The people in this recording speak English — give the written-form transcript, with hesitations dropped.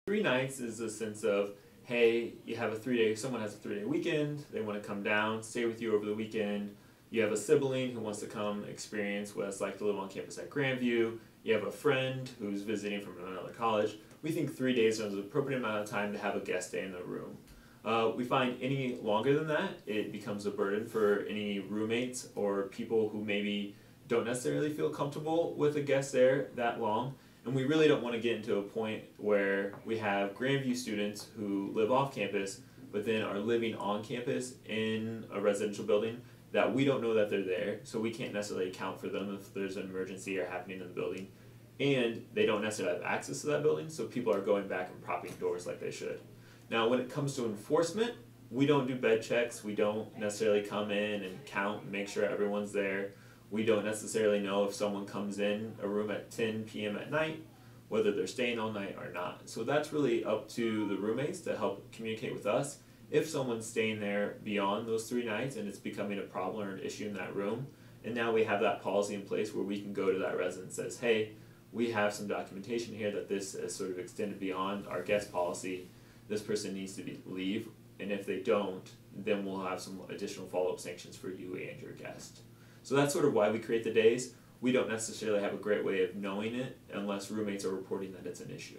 3 nights is a sense of, hey, you have someone has a 3-day weekend, they want to come down, stay with you over the weekend. You have a sibling who wants to come experience what it's like to live on campus at Grandview. You have a friend who's visiting from another college. We think 3 days is an appropriate amount of time to have a guest stay in the room. We find any longer than that, it becomes a burden for any roommates or people who maybe don't necessarily feel comfortable with a guest there that long. And we really don't want to get into a point where we have Grandview students who live off campus but then are living on campus in a residential building that we don't know that they're there, so we can't necessarily account for them if there's an emergency or happening in the building. And they don't necessarily have access to that building, so people are going back and propping doors like they should. Now when it comes to enforcement, we don't do bed checks, we don't necessarily come in and count and make sure everyone's there. We don't necessarily know if someone comes in a room at 10 p.m. at night, whether they're staying all night or not. So that's really up to the roommates to help communicate with us. If someone's staying there beyond those 3 nights and it's becoming a problem or an issue in that room, and now we have that policy in place where we can go to that resident and says, hey, we have some documentation here that this is sort of extended beyond our guest policy. This person needs to leave, and if they don't, then we'll have some additional follow-up sanctions for you and your guest. So that's sort of why we create the days. We don't necessarily have a great way of knowing it unless roommates are reporting that it's an issue.